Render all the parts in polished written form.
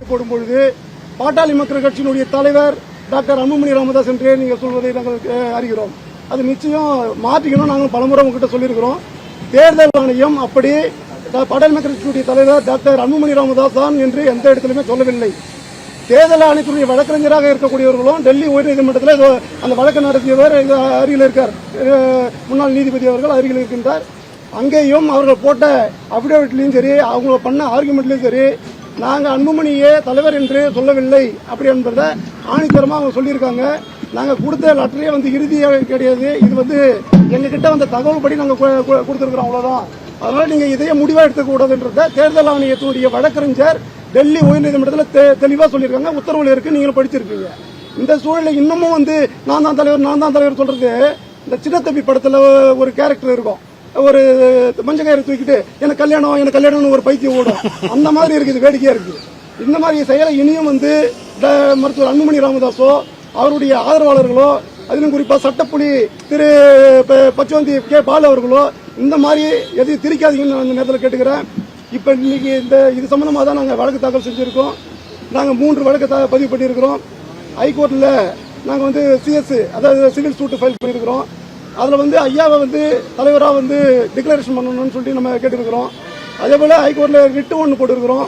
போடும்பொழுது பாட்டாளி மக்கள் கட்சியினுடைய தலைவர் டாக்டர் அன்புமணி ராமதாஸ் என்றே நீங்கள் சொல்வதை நாங்கள் அறிகிறோம். அது நிச்சயம் மாற்றிக்கணும். நாங்கள் பலமுறை உங்ககிட்ட சொல்லியிருக்கிறோம். தேர்தல் ஆணையம் அப்படி பாட்டாளி மக்கள் கட்சியினுடைய தலைவர் டாக்டர் அன்புமணி ராமதாஸ் தான் என்று எந்த இடத்திலுமே சொல்லவில்லை. தேர்தல் ஆணையத்துடைய வழக்கறிஞராக இருக்கக்கூடியவர்களும் டெல்லி உயர்நீதிமன்றத்தில் அந்த வழக்கு நடத்தியவர் அருகில் இருக்கார். முன்னாள் நீதிபதி அவர்கள் அருகில் இருக்கின்றார். அங்கேயும் அவர்கள் போட்ட அபிடேவிட்லையும் சரி, அவங்க பண்ண ஆர்குமெண்ட்லையும் சரி, நாங்கள் அன்புமணியே தலைவர் என்று சொல்லவில்லை அப்படி என்பதை ஆணித்தரமாக அவங்க சொல்லியிருக்காங்க. நாங்கள் கொடுத்த லெட்டரே இறுதியாக கிடையாது. இது எங்ககிட்ட வந்த தகவல் படி நாங்கள் கொடுத்துருக்கிறோம், அவ்வளோதான். அதனால நீங்கள் இதையே முடிவாக எடுத்துக்கூடாதுன்றத தேர்தல் ஆணையத்துடைய வழக்கறிஞர் டெல்லி உயர்நீதிமன்றத்தில் தெளிவாக சொல்லியிருக்காங்க. உத்தரவுல இருக்கு, நீங்களும் படிச்சிருக்கீங்க. இந்த சூழலில் இன்னமும் நான் தான் தலைவர் சொல்றது, இந்த சின்னத்தம்பி படத்தில் ஒரு கேரக்டர் இருக்கும், ஒரு மஞ்சக்காயிரை தூக்கிட்டு எனக்கு கல்யாணம்னு ஒரு பைத்தியம் ஓடும். அந்த மாதிரி இருக்குது, வேடிக்கையா இருக்கு. இந்த மாதிரி செயலை இனியும் மருத்துவர் அன்புமணி ராமதாஸோ அவருடைய ஆதரவாளர்களோ, அதிலும் குறிப்பாக சட்டப்புலி திரு பச்சவந்தி கே பால் அவர்களோ இந்த மாதிரி எதையும் திரிக்காதீங்கன்னு அந்த நேரத்தில் கேட்டுக்கிறேன். இப்ப இன்னைக்கு இது சம்பந்தமாக தான் நாங்கள் வழக்கு தாக்கல் செஞ்சிருக்கோம். நாங்கள் 3 வழக்கு பதிவு பண்ணியிருக்கிறோம். ஹைகோர்ட்டில் நாங்கள் சிஎஸ், அதாவது சிவில் சூட் ஃபைல் பண்ணியிருக்கிறோம். அதில் ஐயாவை தலைவராக டிக்ளரேஷன் பண்ணணும்னு சொல்லி நம்ம கேட்டிருக்கிறோம். அதே போல் ஹைகோர்ட்டில் ரிட்டு ஒன்று போட்டிருக்கிறோம்.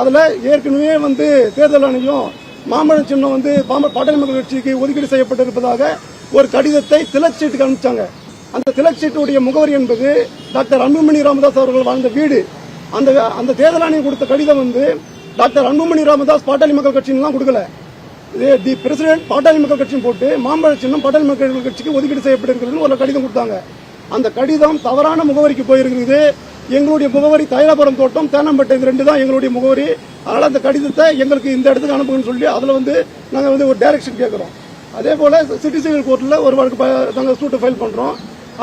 அதில் ஏற்கனவே தேர்தல் ஆணையம் மாம்பழம் சின்னம் பாட்டாளி மக்கள் கட்சிக்கு ஒதுக்கீடு செய்யப்பட்டிருப்பதாக ஒரு கடிதத்தை திலக் சீட்டுக்கு அனுப்பிச்சாங்க. அந்த திலக் சீட்டுடைய முகவரி என்பது டாக்டர் அன்புமணி ராமதாஸ் அவர்கள் வாழ்ந்த வீடு. அந்த தேர்தல் ஆணையம் கொடுத்த கடிதம் டாக்டர் அன்புமணி ராமதாஸ் பாட்டாளி மக்கள் கட்சின்னு கொடுக்கல. தி பிரசிடென்ட் பாட்டாளி மக்கள் கட்சியும் போட்டு மாம்பழ சின்னம் பாட்டாளி மக்கள் கட்சிக்கு ஒதுக்கீடு செய்யப்பட்டிருக்கிறது ஒரு கடிதம் கொடுத்தாங்க. அந்த கடிதம் தவறான முகவரிக்கு போயிருக்கிறது. எங்களுடைய முகவரி தைலாபுரம் தோட்டம், தேனாம்பேட்டை, இது 2 தான் எங்களுடைய முகவரி. அதனால அந்த கடிதத்தை எங்களுக்கு இந்த இடத்துக்கு அனுப்புங்கன்னு சொல்லி அதில் நாங்கள் ஒரு டைரக்ஷன் கேட்கிறோம். அதே போல சிட்டி சிவில் கோர்ட்டில் ஒரு வழக்கு நாங்கள் சூட்டு ஃபைல் பண்றோம்.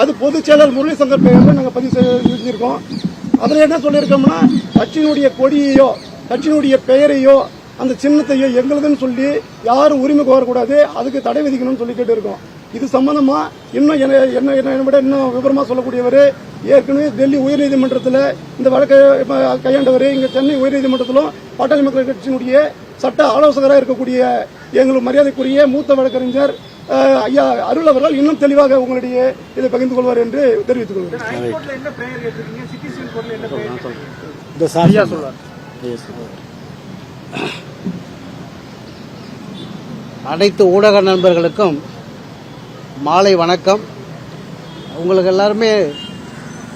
அது பொதுச் செயலர் முரளி சங்கர் பெயரில் நாங்கள் பதிவு செஞ்சிருக்கோம். அதில் என்ன சொல்லியிருக்கோம்னா, கட்சியினுடைய கொடியையோ கட்சியினுடைய பெயரையோ அந்த சின்னத்தையோ எங்களுதுன்னு சொல்லி யாரும் உரிமை கோரக்கூடாது, அதுக்கு தடை விதிக்கணும்னு சொல்லி கேட்டு இருக்கோம். இது சம்பந்தமா இன்னும் என்ன விட இன்னும் விவரமா சொல்லக்கூடியவர் ஏற்கனவே டெல்லி உயர்நீதிமன்றத்தில் இந்த வழக்கை கையாண்டவர். இங்க சென்னை உயர்நீதிமன்றத்திலும் பாட்டாளி மக்கள் கட்சியினுடைய சட்ட ஆலோசகராக இருக்கக்கூடிய எங்களுக்கு மரியாதைக்குரிய மூத்த வழக்கறிஞர் ஐயா அருள் அவர்கள் இன்னும் தெளிவாக உங்களுடைய இதை பகிர்ந்து கொள்வார் என்று தெரிவித்துக் கொள்கிறேன். அனைத்து ஊடக நண்பர்களுக்கும் மாலை வணக்கம். உங்களுக்கு எல்லாருமே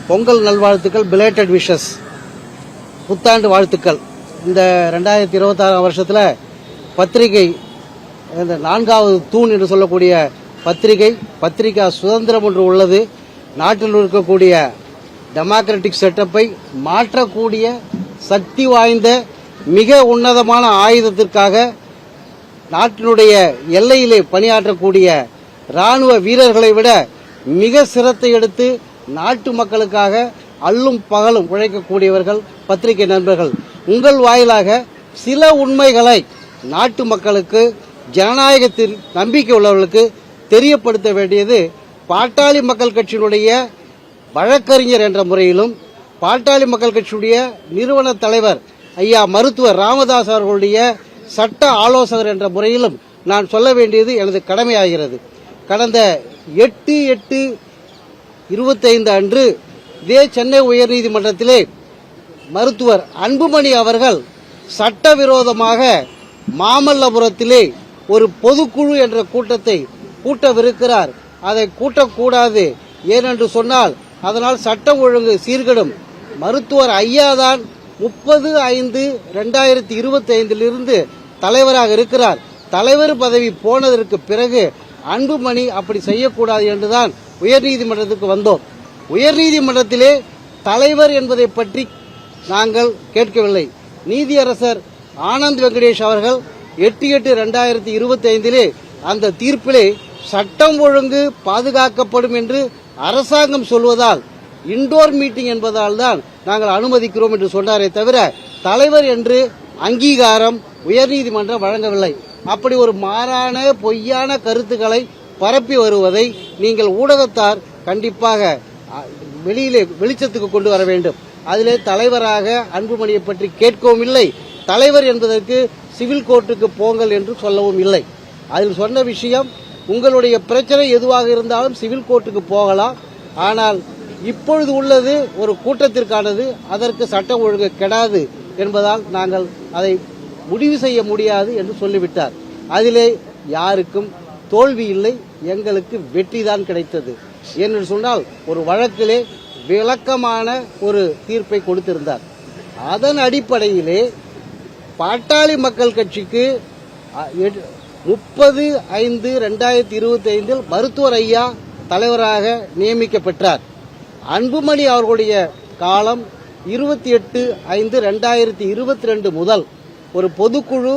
பொங்கல் நல்வாழ்த்துக்கள், பிலேட்டட் விஷஸ், புத்தாண்டு வாழ்த்துக்கள். இந்த 2026 வருஷத்தில் பத்திரிகை, இந்த 4வது தூண் என்று சொல்லக்கூடிய பத்திரிகா சுதந்திரம் ஒன்று உள்ளது. நாட்டில் இருக்கக்கூடிய டெமோக்ராட்டிக் செட்டப்பை மாற்றக்கூடிய சக்தி வாய்ந்த மிக உன்னதமான ஆயுதத்திற்காக நாட்டினுடைய எல்லையிலே பணியாற்றக்கூடிய ராணுவ வீரர்களை விட மிக சிரத்தை எடுத்து நாட்டு மக்களுக்காக அல்லும் பகலும் உழைக்கக்கூடியவர்கள் பத்திரிகை நண்பர்கள். உங்கள் வாயிலாக சில உண்மைகளை நாட்டு மக்களுக்கு, ஜனநாயகத்தில் நம்பிக்கை உள்ளவர்களுக்கு தெரியப்படுத்த வேண்டியது பாட்டாளி மக்கள் கட்சியினுடைய வழக்கறிஞர் என்ற முறையிலும், பாட்டாளி மக்கள் கட்சியுடைய நிறுவன தலைவர் ஐயா மருத்துவர் ராமதாஸ் அவர்களுடைய சட்ட ஆலோசகர் என்ற முறையிலும் நான் சொல்ல வேண்டியது எனது கடமையாகிறது. கடந்த 8/8/25 அன்று இதே சென்னை உயர்நீதிமன்றத்திலே மருத்துவர் அன்புமணி அவர்கள் சட்டவிரோதமாக மாமல்லபுரத்திலே ஒரு பொதுக்குழு என்ற கூட்டத்தை கூட்டவிருக்கிறார். அதை கூட்டக்கூடாது, ஏனென்று சொன்னால் அதனால் சட்டம் ஒழுங்கு சீர்கெடும். மருத்துவர் ஐயாதான் 30/5/2025 தலைவராக இருக்கிறார். தலைவர் பதவி போனதற்கு பிறகு அன்புமணி அப்படி செய்யக்கூடாது என்றுதான் உயர்நீதிமன்றத்துக்கு வந்தோம். உயர்நீதிமன்றத்திலே தலைவர் என்பதை பற்றி நாங்கள் கேட்கவில்லை. நீதியரசர் ஆனந்த் வெங்கடேஷ் அவர்கள் 8/8/2025 அந்த தீர்ப்பிலே சட்டம் ஒழுங்கு பாதுகாக்கப்படும் என்று அரசாங்கம் சொல்வதால், இண்டோர் மீட்டிங் என்பதால் தான் நாங்கள் அனுமதிக்கிறோம் என்று சொன்னாரே தவிர தலைவர் என்று அங்கீகாரம் உயர்நீதிமன்றம் வழங்கவில்லை. அப்படி ஒரு மாறான பொய்யான கருத்துக்களை பரப்பி வருவதை நீங்கள் ஊடகத்தார் கண்டிப்பாக வெளிச்சத்துக்கு கொண்டு வர வேண்டும். அதிலே தலைவராக அன்புமணியை பற்றி கேட்கவும் இல்லை, தலைவர் என்பதற்கு சிவில் கோர்ட்டுக்கு போங்கள் என்று சொல்லவும் இல்லை. அதில் சொன்ன விஷயம், உங்களுடைய பிரச்சனை எதுவாக இருந்தாலும் சிவில் கோர்ட்டுக்கு போகலாம், ஆனால் இப்பொழுது உள்ளது ஒரு கூட்டத்திற்கானது, அதற்கு சட்டம் ஒழுங்கு கெடாது என்பதால் நாங்கள் அதை முடிவு செய்ய முடியாது என்று சொல்லிவிட்டார். அதிலே யாருக்கும் தோல்வி இல்லை, எங்களுக்கு வெற்றிதான் கிடைத்தது. என்று சொன்னால் ஒரு வழக்கிலே விளக்கமான ஒரு தீர்ப்பை கொடுத்திருந்தார். அதன் அடிப்படையிலே பாட்டாளி மக்கள் கட்சிக்கு 30/5/2025 மருத்துவர் ஐயா தலைவராக நியமிக்கப்பட்டார். அன்புமணி அவர்களுடைய காலம் 28/5/2022 முதல் ஒரு பொதுக்குழு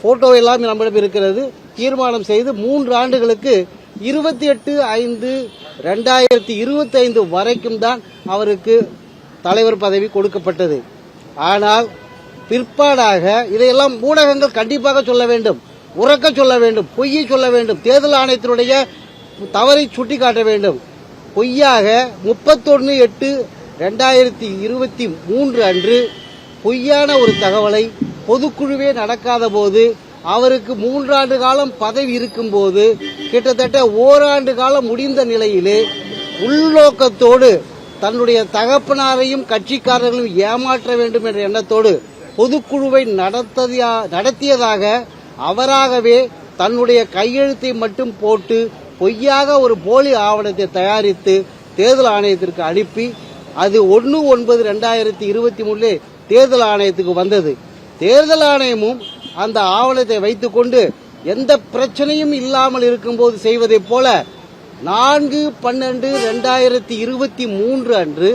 போட்டோ எல்லாம் நம்மிடம் இருக்கிறது, தீர்மானம் செய்து 3 ஆண்டுகளுக்கு 28/5/2025 வரைக்கும் தான் அவருக்கு தலைவர் பதவி கொடுக்கப்பட்டது. ஆனால் பிற்பாடாக இதையெல்லாம் ஊடகங்கள் கண்டிப்பாக சொல்ல வேண்டும், உறக்க சொல்ல வேண்டும், பொய்யை சொல்ல வேண்டும், தேர்தல் ஆணையத்தினுடைய தவறை சுட்டிக்காட்ட வேண்டும். பொய்யாக 31/8/2023 அன்று பொய்யான ஒரு தகவலை பொதுக்குழுவே நடக்காத போது, அவருக்கு 3 ஆண்டு காலம் பதவி இருக்கும் போது, கிட்டத்தட்ட ஓராண்டு காலம் முடிந்த நிலையிலே உள்நோக்கத்தோடு தன்னுடைய தகப்பனாரையும் கட்சிக்காரர்களையும் ஏமாற்ற வேண்டும் என்ற எண்ணத்தோடு பொதுக்குழுவை நடத்தியதாக அவராகவே தன்னுடைய கையெழுத்தை மட்டும் போட்டு பொய்யாக ஒரு போலி ஆவணத்தை தயாரித்து தேர்தல் ஆணையத்திற்கு அனுப்பி, அது 1/9/2023 தேர்தல் ஆணையத்துக்கு வந்தது. தேர்தல் ஆணையமும் அந்த ஆவணத்தை வைத்துக்கொண்டு எந்த பிரச்சனையும் இல்லாமல் இருக்கும்போது செய்வதைப் போல 4/12/2023 அன்று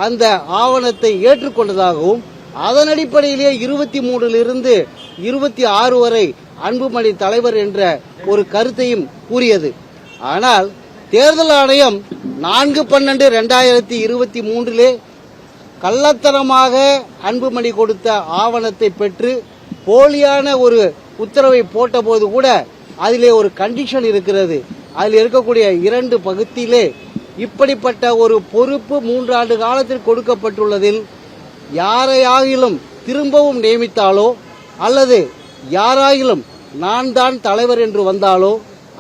அந்த ஆவணத்தை ஏற்றுக்கொண்டதாகவும், அதன் அடிப்படையிலே 23 26 வரை அன்புமணி தலைவர் என்ற ஒரு கருத்தையும் கூறியது. ஆனால் தேர்தல் ஆணையம் 4/12/2023 கள்ளத்தனமாக அன்புமணி கொடுத்த ஆவணத்தை பெற்று போலியான ஒரு உத்தரவை போட்டபோது கூட அதிலே ஒரு கண்டிஷன் இருக்கிறது. அதில் இருக்கக்கூடிய 2 பகுதியிலே இப்படிப்பட்ட ஒரு பொறுப்பு 3 ஆண்டு காலத்தில் கொடுக்கப்பட்டுள்ளதில் யாரையாகிலும் திரும்பவும் நியமித்தாலோ, அல்லது யாராயிலும் நான் தான் தலைவர் என்று வந்தாலோ,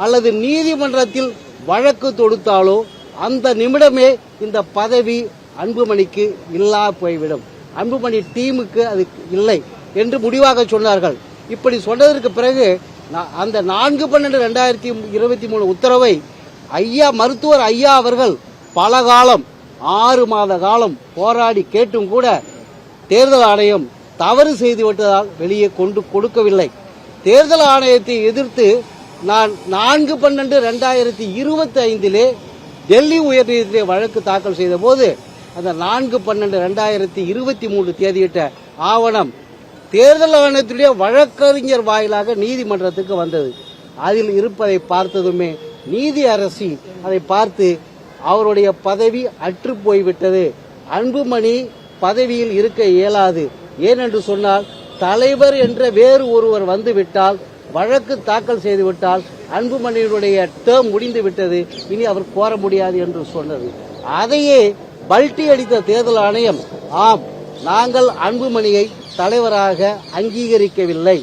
அல்லது நீதிமன்றத்தில் வழக்கு தொடுத்தாலோ, அந்த நிமிடமே இந்த பதவி அன்புமணிக்கு இல்லா போய்விடும், அன்புமணி டீமுக்கு அது இல்லை என்று முடிவாக சொன்னார்கள். இப்படி சொன்னதற்கு பிறகு அந்த 4/12/2023 உத்தரவை மருத்துவர் ஐயா அவர்கள் பல காலம் 6 மாத காலம் போராடி கேட்டும் கூட தேர்தல் ஆணையம் தவறு செய்துவிட்டதால் வெளியே கொண்டு கொடுக்கவில்லை. தேர்தல் ஆணையத்தை எதிர்த்து நான் 4/12/2025 டெல்லி உயர்நீதிமன்றத்திலே வழக்கு தாக்கல் செய்த போது அந்த 4/12/2023 தேதியிட்ட ஆவணம் தேர்தல் ஆணையத்துடைய வழக்கறிஞர் வாயிலாக நீதிமன்றத்துக்கு வந்தது. அதில் இருப்பதை பார்த்ததுமே நீதி அரசி அதை பார்த்து அவருடைய பதவி அற்று போய்விட்டது, அன்புமணி பதவியில் இருக்க இயலாது, ஏனென்று சொன்னால் தலைவர் என்ற வேறு ஒருவர் வந்துவிட்டால், வழக்கு தாக்கல் செய்துவிட்டால் அன்புமணியினுடைய டேர்ம் முடிந்து விட்டது, இனி அவர் கோர முடியாது என்று சொன்னது. அதையே பல்டி அடித்த தேர்தல் ஆணையம், ஆம் நாங்கள் அன்புமணியை தலைவராக அங்கீகரிக்கவில்லை.